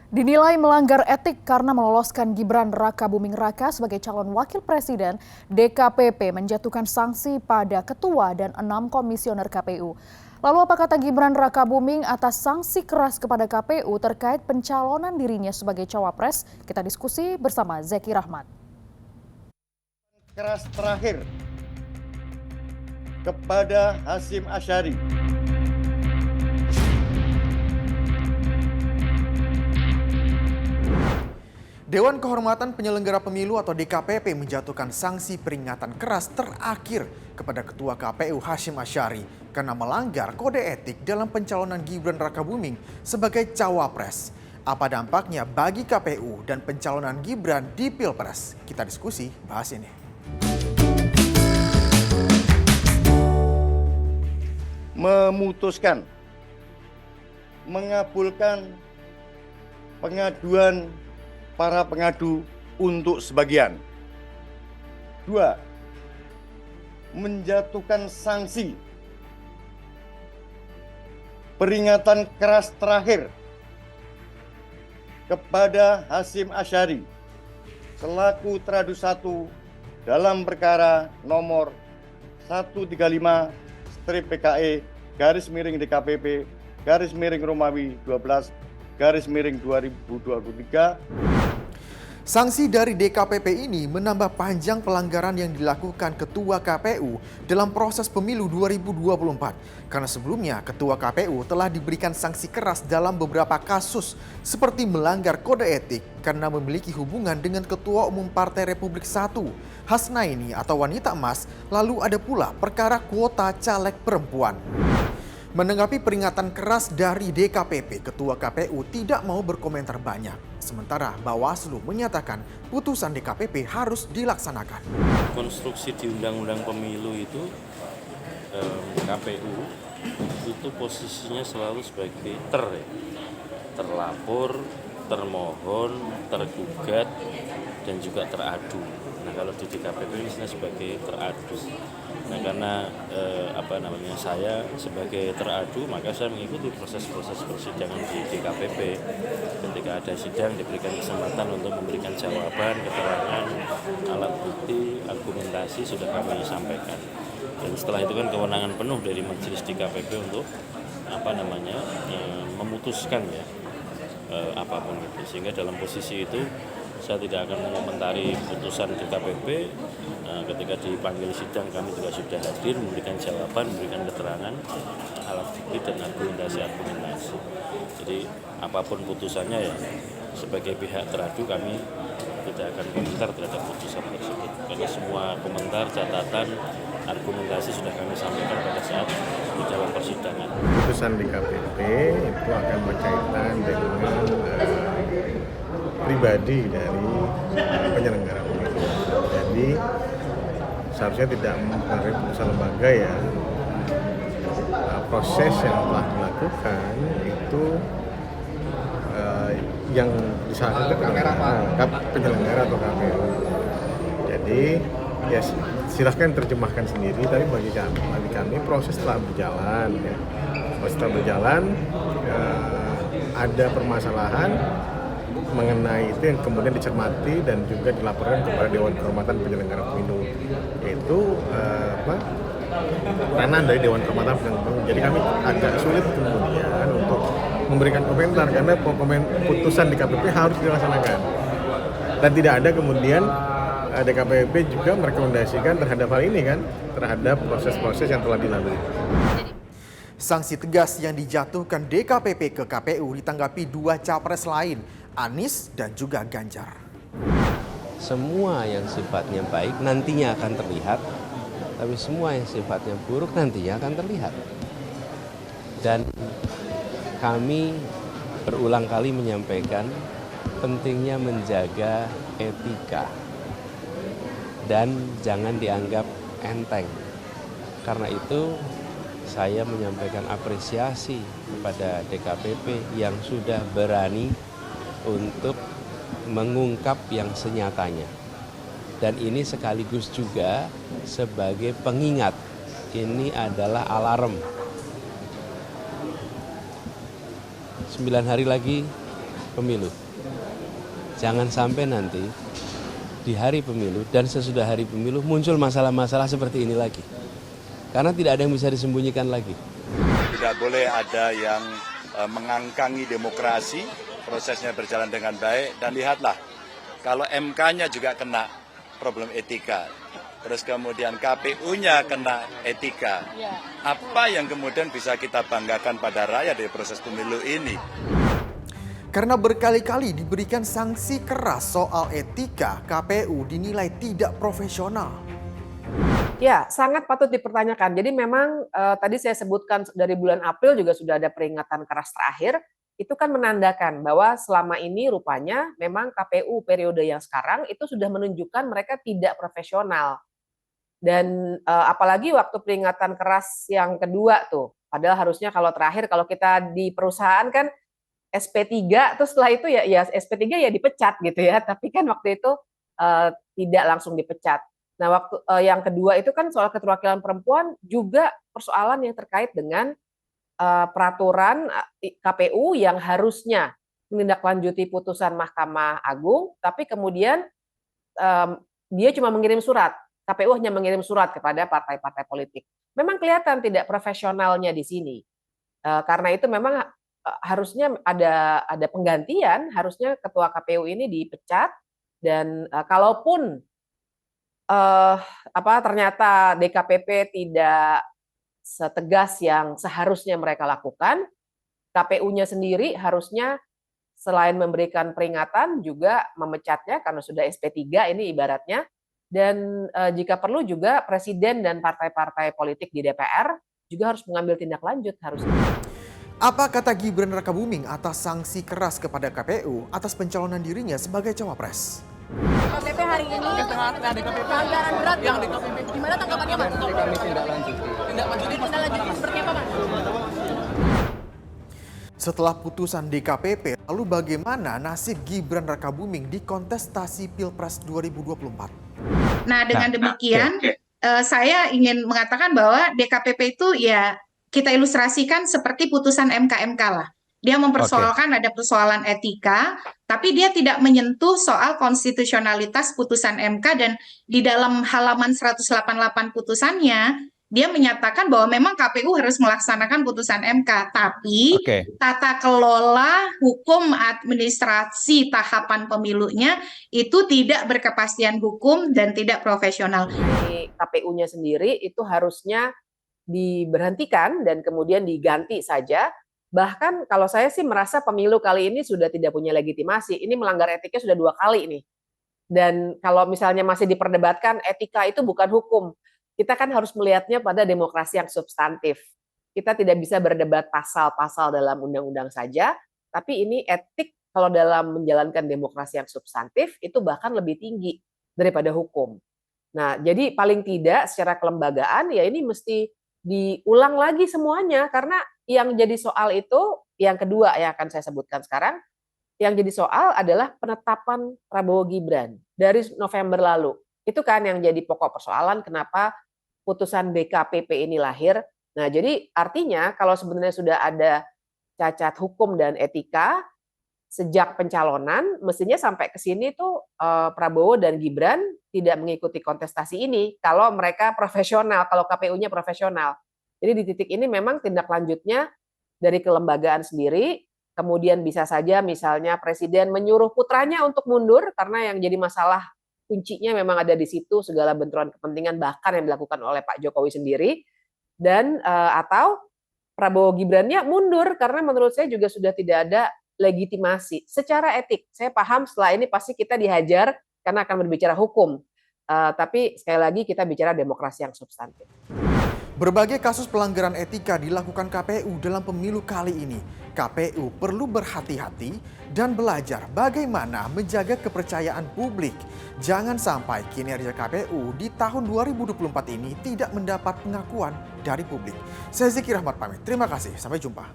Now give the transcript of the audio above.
Dinilai melanggar etik karena meloloskan Gibran Rakabuming Raka sebagai calon wakil presiden, DKPP menjatuhkan sanksi pada ketua dan 6 komisioner KPU. Lalu apa kata Gibran Rakabuming atas sanksi keras kepada KPU terkait pencalonan dirinya sebagai cawapres? Kita diskusi bersama Zeki Rahmat. Keras terakhir kepada Hasyim Asyari. Dewan Kehormatan Penyelenggara Pemilu atau DKPP menjatuhkan sanksi peringatan keras terakhir kepada Ketua KPU Hasyim Asyari karena melanggar kode etik dalam pencalonan Gibran Rakabuming sebagai cawapres. Apa dampaknya bagi KPU dan pencalonan Gibran di Pilpres? Kita diskusi bahas ini. Memutuskan mengabulkan pengaduan para pengadu untuk sebagian. 2. Menjatuhkan sanksi peringatan keras terakhir kepada Hasyim Asyari selaku teradu 1 dalam perkara nomor 135/PKE/DKPP/Romawi 12/2023. Sanksi dari DKPP ini menambah panjang pelanggaran yang dilakukan Ketua KPU dalam proses pemilu 2024. Karena sebelumnya Ketua KPU telah diberikan sanksi keras dalam beberapa kasus seperti melanggar kode etik karena memiliki hubungan dengan Ketua Umum Partai Republik I, Hasnaini atau Wanita Emas, lalu ada pula perkara kuota caleg perempuan. Menanggapi peringatan keras dari DKPP, Ketua KPU tidak mau berkomentar banyak. Sementara Bawaslu menyatakan putusan DKPP harus dilaksanakan. Konstruksi di Undang-Undang Pemilu itu KPU itu posisinya selalu sebagai terlapor, termohon, tergugat, dan juga teradu. Nah kalau di DKPP misalnya sebagai teradu. Nah karena saya sebagai teradu maka saya mengikuti proses-proses persidangan di DKPP. Ketika ada sidang diberikan kesempatan untuk memberikan jawaban, keterangan, alat bukti, argumentasi sudah kami sampaikan. Dan setelah itu kan kewenangan penuh dari majelis DKPP untuk memutuskan ya apapun itu. Sehingga dalam posisi itu saya tidak akan mengomentari putusan DKPP. Ketika dipanggil sidang kami juga sudah hadir memberikan jawaban, memberikan keterangan, alat bukti dan argumentasi. Jadi apapun putusannya ya sebagai pihak teradu kami tidak akan komentar terhadap putusan tersebut. Karena semua komentar, catatan, argumentasi sudah kami sampaikan pada saat di dalam persidangan. Putusan DKPP itu akan berkaitan dengan pribadi dari penyelenggara pemilu. Jadi seharusnya tidak mempengaruhi putusan lembaga ya. Proses yang telah dilakukan itu yang disarankan penyelenggara atau KPU. Jadi ya silahkan terjemahkan sendiri, tapi bagi kami proses telah berjalan ya. Proses telah berjalan, ada permasalahan mengenai itu yang kemudian dicermati dan juga dilaporkan kepada Dewan Kehormatan Penyelenggara Pemilu, yaitu ranah dari Dewan Kehormatan Penyelenggara Pemilu. Jadi kami agak sulit kemudian untuk memberikan komentar karena putusan DKPP harus dilaksanakan dan tidak ada kemudian DKPP juga merekomendasikan terhadap hal ini kan, terhadap proses-proses yang telah dilalui. Sanksi tegas yang dijatuhkan DKPP ke KPU ditanggapi dua capres lain, Anies dan juga Ganjar. Semua yang sifatnya baik nantinya akan terlihat, tapi semua yang sifatnya buruk nantinya akan terlihat. Dan kami berulang kali menyampaikan pentingnya menjaga etika dan jangan dianggap enteng. Karena itu saya menyampaikan apresiasi kepada DKPP yang sudah berani untuk mengungkap yang senyatanya. Dan ini sekaligus juga sebagai pengingat, ini adalah alarm 9 hari lagi pemilu. Jangan sampai nanti di hari pemilu dan sesudah hari pemilu muncul masalah-masalah seperti ini lagi. Karena tidak ada yang bisa disembunyikan lagi. Tidak boleh ada yang mengangkangi demokrasi, prosesnya berjalan dengan baik, dan lihatlah kalau MK-nya juga kena problem etika, terus kemudian KPU-nya kena etika, apa yang kemudian bisa kita banggakan pada rakyat dari proses pemilu ini? Karena berkali-kali diberikan sanksi keras soal etika, KPU dinilai tidak profesional. Ya, sangat patut dipertanyakan. Jadi memang tadi saya sebutkan dari bulan April juga sudah ada peringatan keras terakhir. Itu kan menandakan bahwa selama ini rupanya memang KPU periode yang sekarang itu sudah menunjukkan mereka tidak profesional. Dan apalagi waktu peringatan keras yang kedua tuh. Padahal harusnya kalau terakhir, kalau kita di perusahaan kan SP3, terus setelah itu ya SP3 ya dipecat gitu ya. Tapi kan waktu itu tidak langsung dipecat. Nah, waktu yang kedua itu kan soal keterwakilan perempuan juga persoalan yang terkait dengan peraturan KPU yang harusnya menindaklanjuti putusan Mahkamah Agung, tapi kemudian dia cuma mengirim surat. KPU hanya mengirim surat kepada partai-partai politik. Memang kelihatan tidak profesionalnya di sini. Karena itu memang harusnya ada penggantian, harusnya ketua KPU ini dipecat, dan kalaupun ternyata DKPP tidak setegas yang seharusnya mereka lakukan, KPU-nya sendiri harusnya selain memberikan peringatan juga memecatnya karena sudah SP3 ini ibaratnya, dan jika perlu juga presiden dan partai-partai politik di DPR juga harus mengambil tindak lanjut harusnya. Apa kata Gibran Rakabuming atas sanksi keras kepada KPU atas pencalonan dirinya sebagai cawapres? DKPP hari ini pelanggaran berat yang DKPP. Gimana tanggapannya, Mas? Kami tindak lanjuti seperti apa, Mas? Setelah putusan DKPP, lalu bagaimana nasib Gibran Rakabuming di kontestasi Pilpres 2024? Nah, dengan demikian saya ingin mengatakan bahwa DKPP itu ya kita ilustrasikan seperti putusan MK-MK lah. Dia mempersoalkan ada persoalan etika, tapi dia tidak menyentuh soal konstitusionalitas putusan MK, dan di dalam halaman 188 putusannya, dia menyatakan bahwa memang KPU harus melaksanakan putusan MK, tapi tata kelola hukum administrasi tahapan pemilunya itu tidak berkepastian hukum dan tidak profesional. KPU-nya sendiri itu harusnya diberhentikan dan kemudian diganti saja. Bahkan kalau saya sih merasa pemilu kali ini sudah tidak punya legitimasi. Ini melanggar etiknya sudah 2 kali nih. Dan kalau misalnya masih diperdebatkan etika itu bukan hukum, kita kan harus melihatnya pada demokrasi yang substantif. Kita tidak bisa berdebat pasal-pasal dalam undang-undang saja, tapi ini etik kalau dalam menjalankan demokrasi yang substantif itu bahkan lebih tinggi daripada hukum. Nah, jadi paling tidak secara kelembagaan ya ini mesti diulang lagi semuanya, karena yang jadi soal itu yang kedua yang akan saya sebutkan sekarang, yang jadi soal adalah penetapan Prabowo Gibran dari November lalu. Itu kan yang jadi pokok persoalan kenapa putusan DKPP ini lahir. Nah, jadi artinya kalau sebenarnya sudah ada cacat hukum dan etika sejak pencalonan, mestinya sampai ke sini tuh Prabowo dan Gibran tidak mengikuti kontestasi ini kalau mereka profesional, kalau KPU-nya profesional. Jadi di titik ini memang tindak lanjutnya dari kelembagaan sendiri, kemudian bisa saja misalnya presiden menyuruh putranya untuk mundur karena yang jadi masalah kuncinya memang ada di situ, segala benturan kepentingan bahkan yang dilakukan oleh Pak Jokowi sendiri, dan atau Prabowo Gibrannya mundur karena menurut saya juga sudah tidak ada legitimasi secara etik. Saya paham setelah ini pasti kita dihajar karena akan berbicara hukum, tapi sekali lagi kita bicara demokrasi yang substantif. Berbagai kasus pelanggaran etika dilakukan KPU dalam pemilu kali ini. KPU perlu berhati-hati dan belajar bagaimana menjaga kepercayaan publik. Jangan sampai kinerja KPU di tahun 2024 ini tidak mendapat pengakuan dari publik. Saya Ziki Rahmat pamit. Terima kasih. Sampai jumpa.